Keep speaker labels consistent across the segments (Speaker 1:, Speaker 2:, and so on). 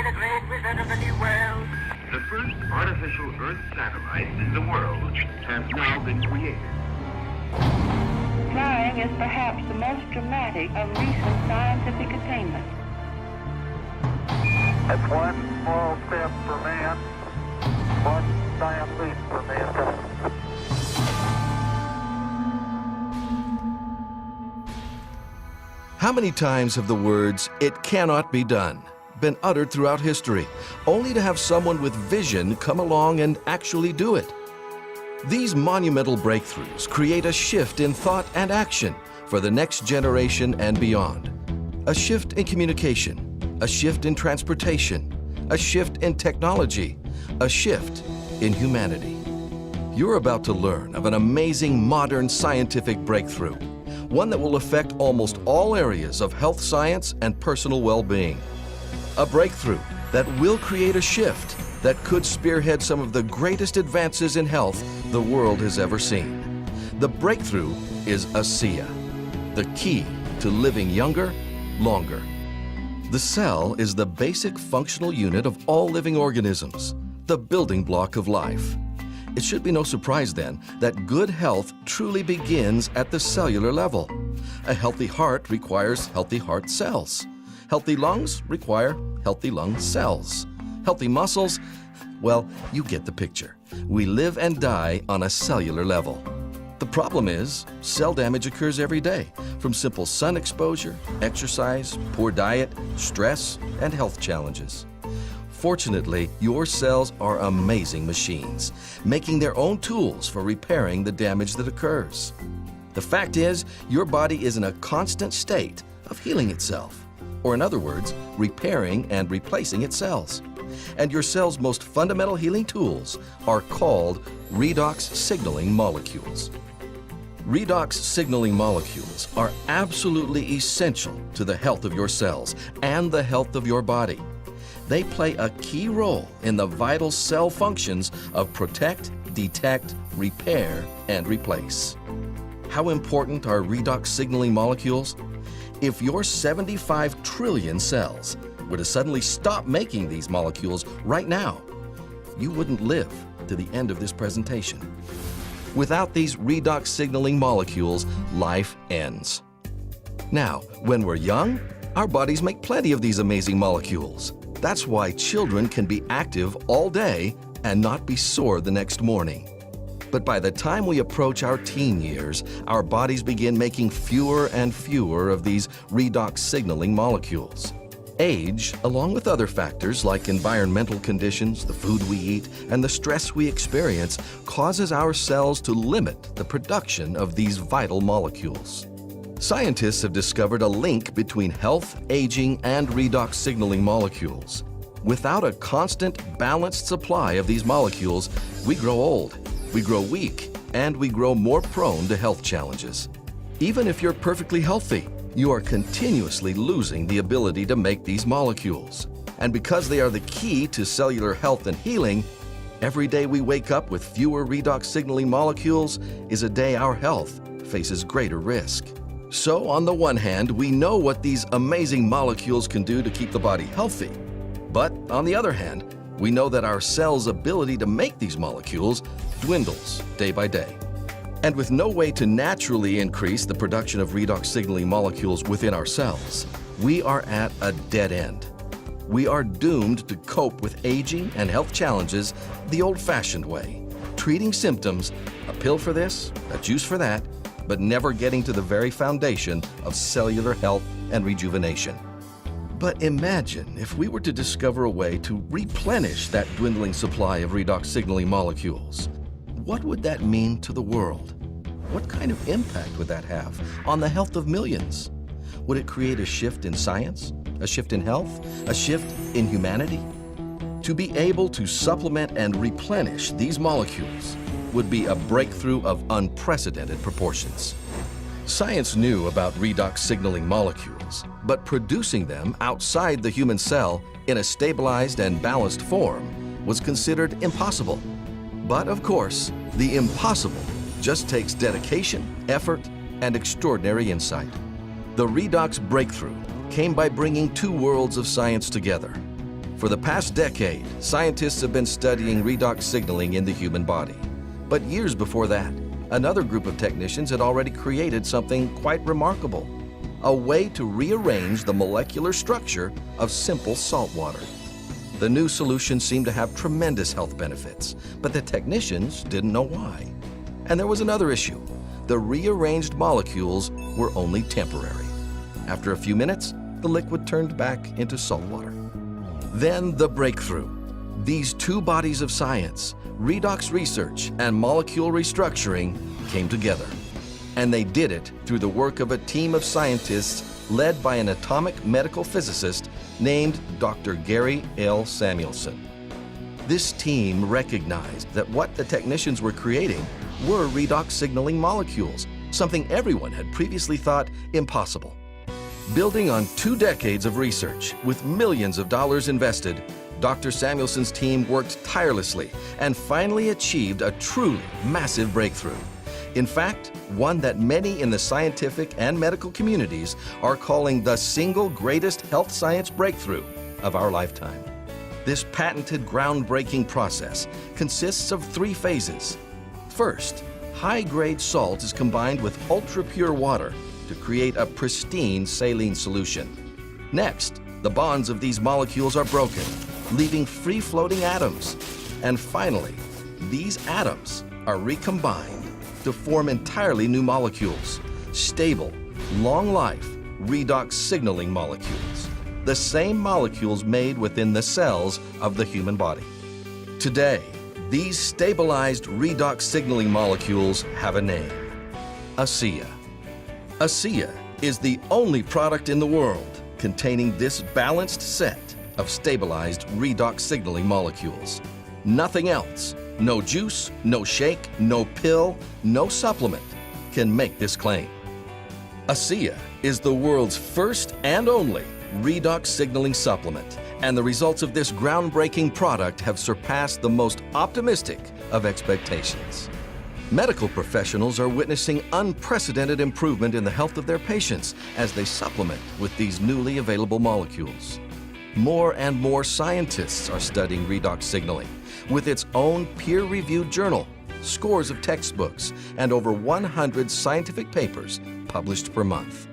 Speaker 1: the great wizard of the new world.
Speaker 2: The first artificial Earth satellite in the world has now been created.
Speaker 3: Flying is perhaps the most dramatic of recent scientific attainments.
Speaker 4: That's one small step for man, one giant leap for mankind.
Speaker 5: How many times have the words, "It cannot be done," been uttered throughout history, only to have someone with vision come along and actually do it? These monumental breakthroughs create a shift in thought and action for the next generation and beyond. A shift in communication, a shift in transportation, a shift in technology, a shift in humanity. You're about to learn of an amazing modern scientific breakthrough, one that will affect almost all areas of health science and personal well-being. A breakthrough that will create a shift that could spearhead some of the greatest advances in health the world has ever seen. The breakthrough is ASEA, the key to living younger, longer. The cell is the basic functional unit of all living organisms, the building block of life. It should be no surprise then that good health truly begins at the cellular level. A healthy heart requires healthy heart cells. Healthy lungs require healthy lung cells. Healthy muscles, well, you get the picture. We live and die on a cellular level. The problem is, cell damage occurs every day from simple sun exposure, exercise, poor diet, stress, and health challenges. Fortunately, your cells are amazing machines, making their own tools for repairing the damage that occurs. The fact is, your body is in a constant state of healing itself, or in other words, repairing and replacing its cells. And your cell's most fundamental healing tools are called redox signaling molecules. Redox signaling molecules are absolutely essential to the health of your cells and the health of your body. They play a key role in the vital cell functions of protect, detect, repair, and replace. How important are redox signaling molecules? If your 75 trillion cells were to suddenly stop making these molecules right now, you wouldn't live to the end of this presentation. Without these redox signaling molecules, life ends. Now, when we're young, our bodies make plenty of these amazing molecules. That's why children can be active all day and not be sore the next morning. But by the time we approach our teen years, our bodies begin making fewer and fewer of these redox signaling molecules. Age, along with other factors like environmental conditions, the food we eat, and the stress we experience, causes our cells to limit the production of these vital molecules. Scientists have discovered a link between health, aging, and redox signaling molecules. Without a constant, balanced supply of these molecules, we grow old, we grow weak, and we grow more prone to health challenges. Even if you're perfectly healthy, you are continuously losing the ability to make these molecules. And because they are the key to cellular health and healing, every day we wake up with fewer redox signaling molecules is a day our health faces greater risk. So, on the one hand, we know what these amazing molecules can do to keep the body healthy. But on the other hand, we know that our cells' ability to make these molecules dwindles day by day. And with no way to naturally increase the production of redox signaling molecules within our cells, we are at a dead end. We are doomed to cope with aging and health challenges the old-fashioned way, treating symptoms, a pill for this, a juice for that, but never getting to the very foundation of cellular health and rejuvenation. But imagine if we were to discover a way to replenish that dwindling supply of redox signaling molecules. What would that mean to the world? What kind of impact would that have on the health of millions? Would it create a shift in science, a shift in health, a shift in humanity? To be able to supplement and replenish these molecules would be a breakthrough of unprecedented proportions. Science knew about redox signaling molecules, but producing them outside the human cell in a stabilized and balanced form was considered impossible. But of course, the impossible just takes dedication, effort, and extraordinary insight. The redox breakthrough came by bringing two worlds of science together. For the past decade, scientists have been studying redox signaling in the human body. But years before that, another group of technicians had already created something quite remarkable: a way to rearrange the molecular structure of simple salt water. The new solution seemed to have tremendous health benefits, but the technicians didn't know why. And there was another issue. The rearranged molecules were only temporary. After a few minutes, the liquid turned back into salt water. Then the breakthrough. These two bodies of science, redox research and molecule restructuring, came together. And they did it through the work of a team of scientists led by an atomic medical physicist named Dr. Gary L. Samuelson. This team recognized that what the technicians were creating were redox signaling molecules, something everyone had previously thought impossible. Building on 2 decades of research with millions of dollars invested, Dr. Samuelson's team worked tirelessly and finally achieved a truly massive breakthrough. In fact, one that many in the scientific and medical communities are calling the single greatest health science breakthrough of our lifetime. This patented groundbreaking process consists of 3 phases. First, high-grade salt is combined with ultra-pure water to create a pristine saline solution. Next, the bonds of these molecules are broken, leaving free-floating atoms. And finally, these atoms are recombined to form entirely new molecules, stable, long-life, redox signaling molecules, the same molecules made within the cells of the human body. Today, these stabilized redox signaling molecules have a name: ASEA. ASEA is the only product in the world containing this balanced set of stabilized redox signaling molecules. Nothing else, no juice, no shake, no pill, no supplement can make this claim. ASEA is the world's first and only redox signaling supplement, and the results of this groundbreaking product have surpassed the most optimistic of expectations. Medical professionals are witnessing unprecedented improvement in the health of their patients as they supplement with these newly available molecules. More and more scientists are studying redox signaling, with its own peer-reviewed journal, scores of textbooks, and over 100 scientific papers published per month.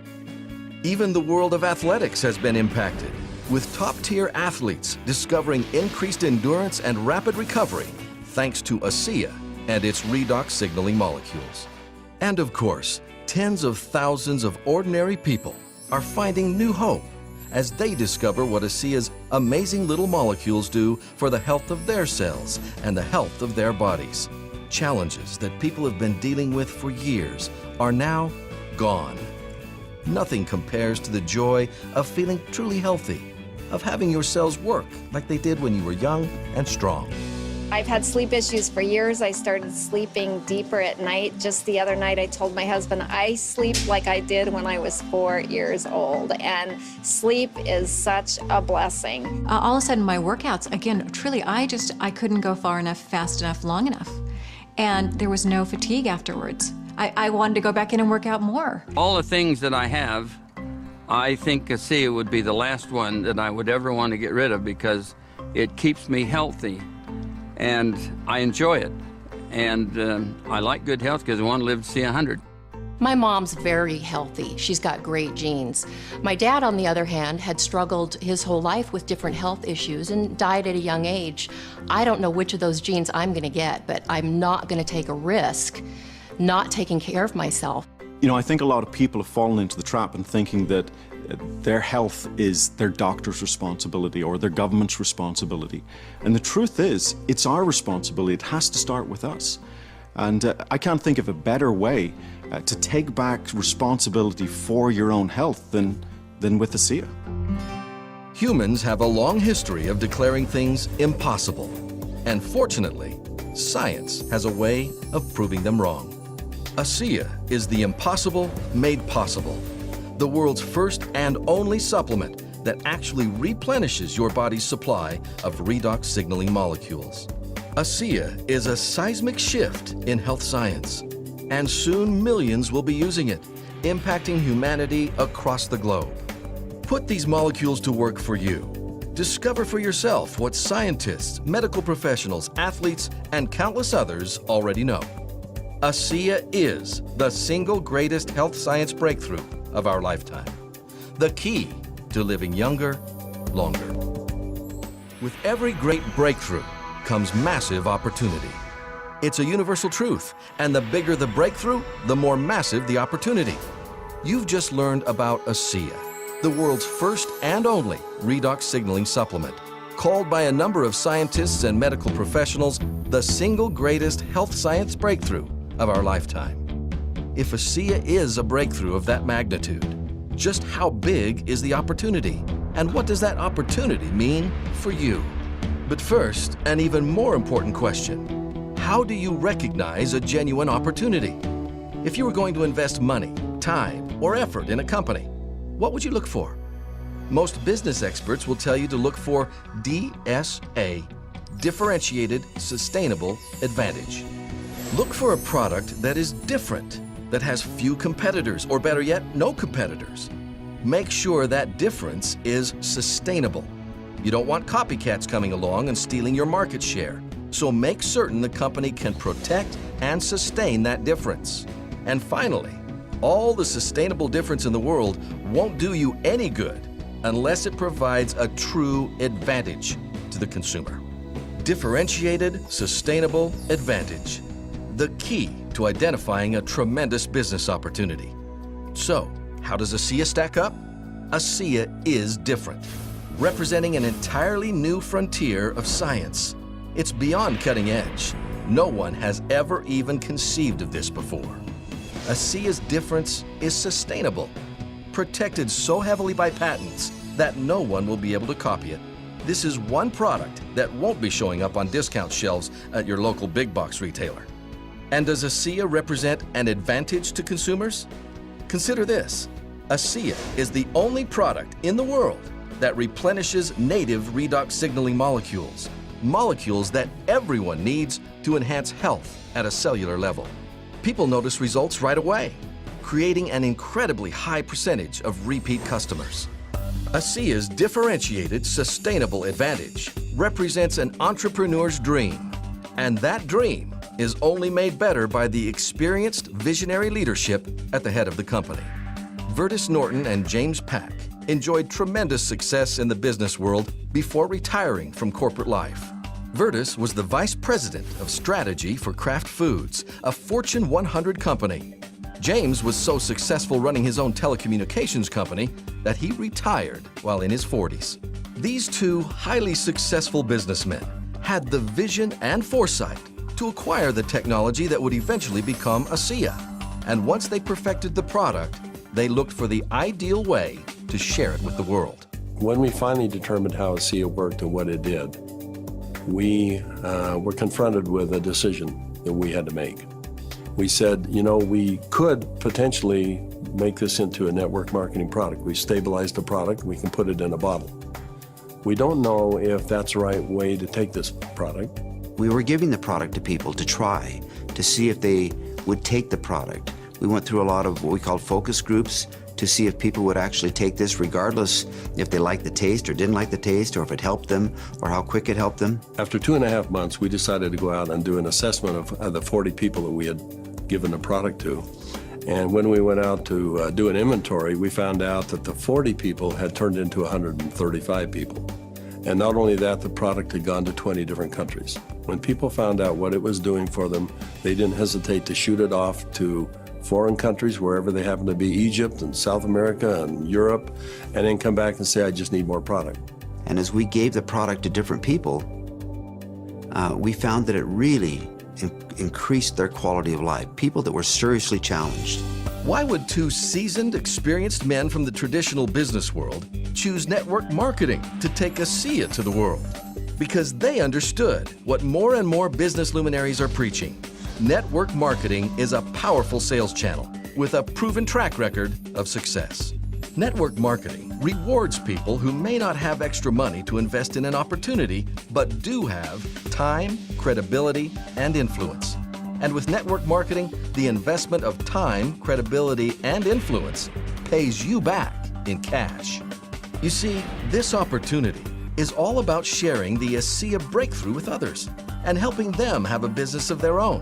Speaker 5: Even the world of athletics has been impacted, with top-tier athletes discovering increased endurance and rapid recovery thanks to ASEA and its redox signaling molecules. And of course, tens of thousands of ordinary people are finding new hope as they discover what ASEA's amazing little molecules do for the health of their cells and the health of their bodies. Challenges that people have been dealing with for years are now gone. Nothing compares to the joy of feeling truly healthy, of having your cells work like they did when you were young and strong.
Speaker 6: I've had sleep issues for years. I started sleeping deeper at night. Just the other night, I told my husband, I sleep like I did when I was 4 years old, and sleep is such a blessing.
Speaker 7: All of a sudden, my workouts, again, truly, I couldn't go far enough, fast enough, long enough. And there was no fatigue afterwards. I wanted to go back in and work out more.
Speaker 8: All the things that I have, I think ASEA would be the last one that I would ever want to get rid of, because it keeps me healthy and I enjoy it. And I like good health because I want to live to see 100.
Speaker 9: My mom's very healthy. She's got great genes. My dad, on the other hand, had struggled his whole life with different health issues and died at a young age. I don't know which of those genes I'm going to get, but I'm not going to take a risk not taking care of myself.
Speaker 10: You know, I think a lot of people have fallen into the trap in thinking that their health is their doctor's responsibility or their government's responsibility. And the truth is, it's our responsibility. It has to start with us. And I can't think of a better way to take back responsibility for your own health than with ASEA.
Speaker 5: Humans have a long history of declaring things impossible. And fortunately, science has a way of proving them wrong. ASEA is the impossible made possible, the world's first and only supplement that actually replenishes your body's supply of redox signaling molecules. ASEA is a seismic shift in health science, and soon millions will be using it, impacting humanity across the globe. Put these molecules to work for you. Discover for yourself what scientists, medical professionals, athletes, and countless others already know. ASEA is the single greatest health science breakthrough of our lifetime. The key to living younger, longer. With every great breakthrough comes massive opportunity. It's a universal truth, and the bigger the breakthrough, the more massive the opportunity. You've just learned about ASEA, the world's first and only redox signaling supplement, called by a number of scientists and medical professionals the single greatest health science breakthrough of our lifetime. If ASEA is a breakthrough of that magnitude, just how big is the opportunity? And what does that opportunity mean for you? But first, an even more important question: how do you recognize a genuine opportunity? If you were going to invest money, time, or effort in a company, what would you look for? Most business experts will tell you to look for DSA, Differentiated Sustainable Advantage. Look for a product that is different, that has few competitors, or better yet, no competitors. Make sure that difference is sustainable. You don't want copycats coming along and stealing your market share, so make certain the company can protect and sustain that difference. And finally, all the sustainable difference in the world won't do you any good unless it provides a true advantage to the consumer. Differentiated, sustainable advantage. The key to identifying a tremendous business opportunity. So, how does ASEA stack up? ASEA is different, representing an entirely new frontier of science. It's beyond cutting edge. No one has ever even conceived of this before. ASEA's difference is sustainable, protected so heavily by patents that no one will be able to copy it. This is one product that won't be showing up on discount shelves at your local big box retailer. And does ASEA represent an advantage to consumers? Consider this: ASEA is the only product in the world that replenishes native redox signaling molecules, molecules that everyone needs to enhance health at a cellular level. People notice results right away, creating an incredibly high percentage of repeat customers. ASEA's differentiated sustainable advantage represents an entrepreneur's dream, and that dream is only made better by the experienced visionary leadership at the head of the company. Vertus Norton and James Pack enjoyed tremendous success in the business world before retiring from corporate life. Vertus was the Vice President of Strategy for Kraft Foods, a Fortune 100 company. James was so successful running his own telecommunications company that he retired while in his 40s. These two highly successful businessmen had the vision and foresight to acquire the technology that would eventually become ASEA. And once they perfected the product, they looked for the ideal way to share it with the world.
Speaker 11: When we finally determined how ASEA worked and what it did, we were confronted with a decision that we had to make. We said, you know, we could potentially make this into a network marketing product. We stabilized the product, we can put it in a bottle. We don't know if that's the right way to take this product.
Speaker 12: We were giving the product to people to try, to see if they would take the product. We went through a lot of what we called focus groups to see if people would actually take this regardless if they liked the taste or didn't like the taste, or if it helped them, or how quick it helped them.
Speaker 11: After 2.5 months, we decided to go out and do an assessment of the 40 people that we had given the product to. And when we went out to do an inventory, we found out that the 40 people had turned into 135 people. And not only that, the product had gone to 20 different countries. When people found out what it was doing for them, they didn't hesitate to shoot it off to foreign countries, wherever they happen to be, Egypt and South America and Europe, and then come back and say, I just need more product.
Speaker 12: And as we gave the product to different people, we found that it really increased their quality of life, people that were seriously challenged.
Speaker 5: Why would two seasoned, experienced men from the traditional business world choose network marketing to take ASEA to the world? Because they understood what more and more business luminaries are preaching. Network marketing is a powerful sales channel with a proven track record of success. Network marketing rewards people who may not have extra money to invest in an opportunity, but do have time, credibility, and influence. And with network marketing, the investment of time, credibility, and influence pays you back in cash. You see, this opportunity is all about sharing the ASEA breakthrough with others and helping them have a business of their own.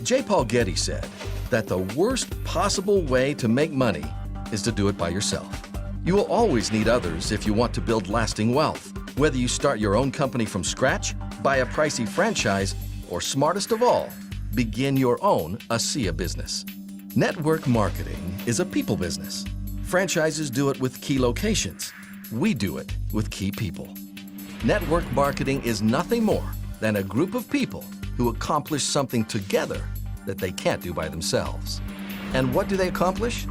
Speaker 5: J. Paul Getty said that the worst possible way to make money is to do it by yourself. You will always need others if you want to build lasting wealth, whether you start your own company from scratch, buy a pricey franchise, or smartest of all, begin your own ASEA business. Network marketing is a people business. Franchises do it with key locations. We do it with key people. Network marketing is nothing more than a group of people who accomplish something together that they can't do by themselves. And what do they accomplish?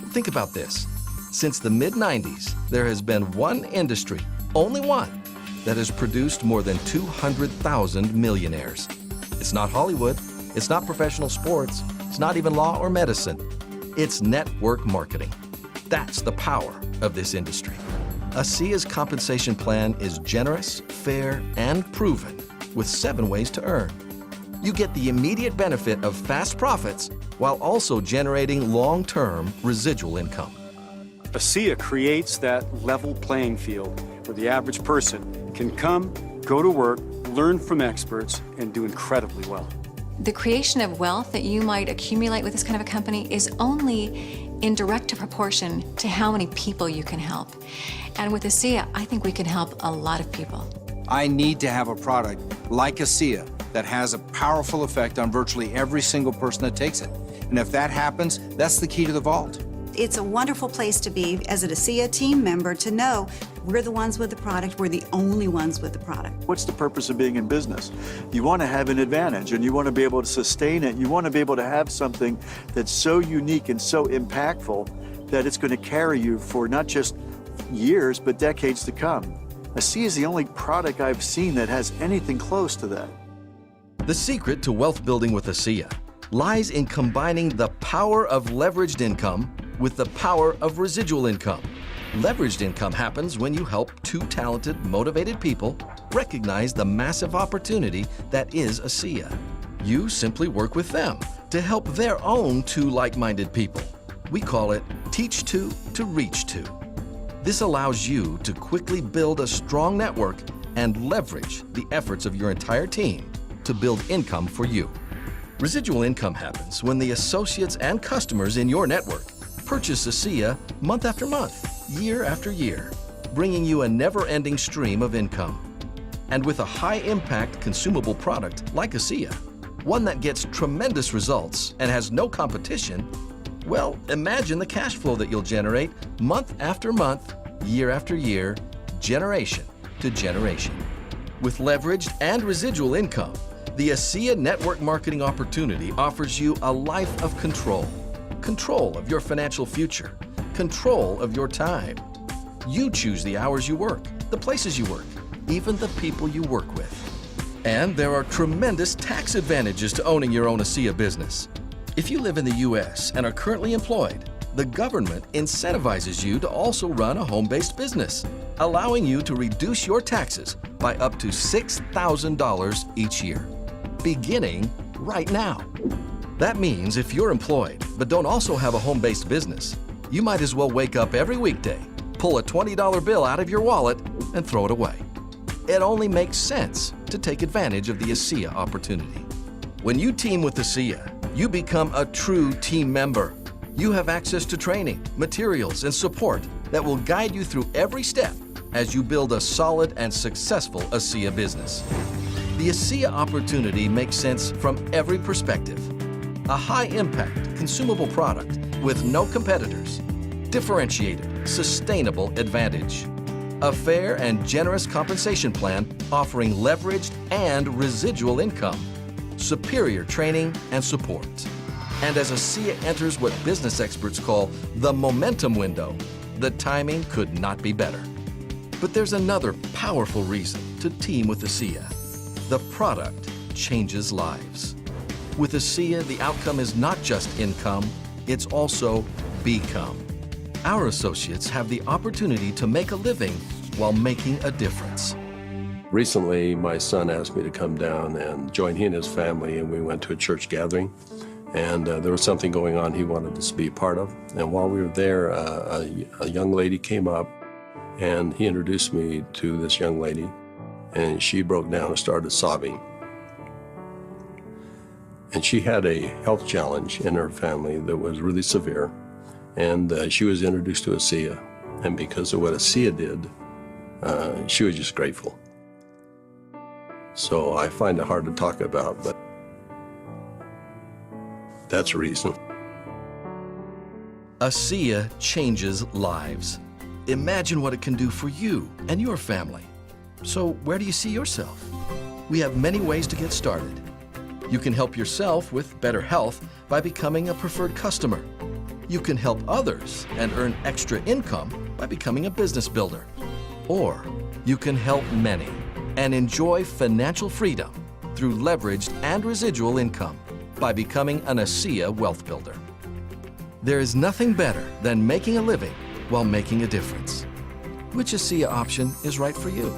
Speaker 5: Think about this. Since the mid-90s, there has been one industry, only one, that has produced more than 200,000 millionaires. It's not Hollywood, it's not professional sports, it's not even law or medicine. It's network marketing. That's the power of this industry. ASEA's compensation plan is generous, fair, and proven, with 7 ways to earn. You get the immediate benefit of fast profits while also generating long-term residual income.
Speaker 13: ASEA creates that level playing field where the average person can come, go to work, learn from experts, and do incredibly well.
Speaker 7: The creation of wealth that you might accumulate with this kind of a company is only in direct proportion to how many people you can help. And with ASEA, I think we can help a lot of people.
Speaker 14: I need to have a product like ASEA that has a powerful effect on virtually every single person that takes it. And if that happens, that's the key to the vault.
Speaker 15: It's a wonderful place to be as an ASEA team member to know we're the ones with the product, we're the only ones with the product.
Speaker 16: What's the purpose of being in business? You want to have an advantage and you want to be able to sustain it. You want to be able to have something that's so unique and so impactful that it's going to carry you for not just years, but decades to come. ASEA is the only product I've seen that has anything close to that.
Speaker 5: The secret to wealth building with ASEA lies in combining the power of leveraged income with the power of residual income. Leveraged income happens when you help 2 talented, motivated people recognize the massive opportunity that is ASEA. You simply work with them to help their own 2 like-minded people. We call it Teach 2 to Reach 2. This allows you to quickly build a strong network and leverage the efforts of your entire team to build income for you. Residual income happens when the associates and customers in your network purchase ASEA month after month, year after year, bringing you a never-ending stream of income. And with a high-impact consumable product like ASEA, one that gets tremendous results and has no competition, well, imagine the cash flow that you'll generate month after month, year after year, generation to generation. With leveraged and residual income, the ASEA network marketing opportunity offers you a life of control. Control of your financial future. Control of your time. You choose the hours you work, the places you work, even the people you work with. And there are tremendous tax advantages to owning your own ASEA business. If you live in the U.S. and are currently employed, the government incentivizes you to also run a home-based business, allowing you to reduce your taxes by up to $6,000 each year, beginning right now. That means if you're employed but don't also have a home-based business, you might as well wake up every weekday, pull a $20 bill out of your wallet, and throw it away. It only makes sense to take advantage of the ASEA opportunity. When you team with ASEA, you become a true team member. You have access to training, materials, and support that will guide you through every step as you build a solid and successful ASEA business. The ASEA opportunity makes sense from every perspective. A high-impact, consumable product with no competitors. Differentiated, sustainable advantage. A fair and generous compensation plan offering leveraged and residual income. Superior training and support. And as ASEA enters what business experts call the momentum window, the timing could not be better. But there's another powerful reason to team with ASEA. The product changes lives. With ASEA, the outcome is not just income, it's also become. Our associates have the opportunity to make a living while making a difference.
Speaker 11: Recently, my son asked me to come down and join he and his family, and we went to a church gathering. And there was something going on he wanted us to be a part of. And while we were there, a young lady came up And he introduced me to this young lady, and she broke down and started sobbing. And she had a health challenge in her family that was really severe, and she was introduced to ASEA. And because of what ASEA did, she was just grateful. So I find it hard to talk about, but that's a reason.
Speaker 5: ASEA changes lives. Imagine what it can do for you and your family. So where do you see yourself? We have many ways to get started. You can help yourself with better health by becoming a preferred customer. You can help others and earn extra income by becoming a business builder. Or you can help many and enjoy financial freedom through leveraged and residual income by becoming an ASEA wealth builder. There is nothing better than making a living while making a difference. Which ASEA option is right for you?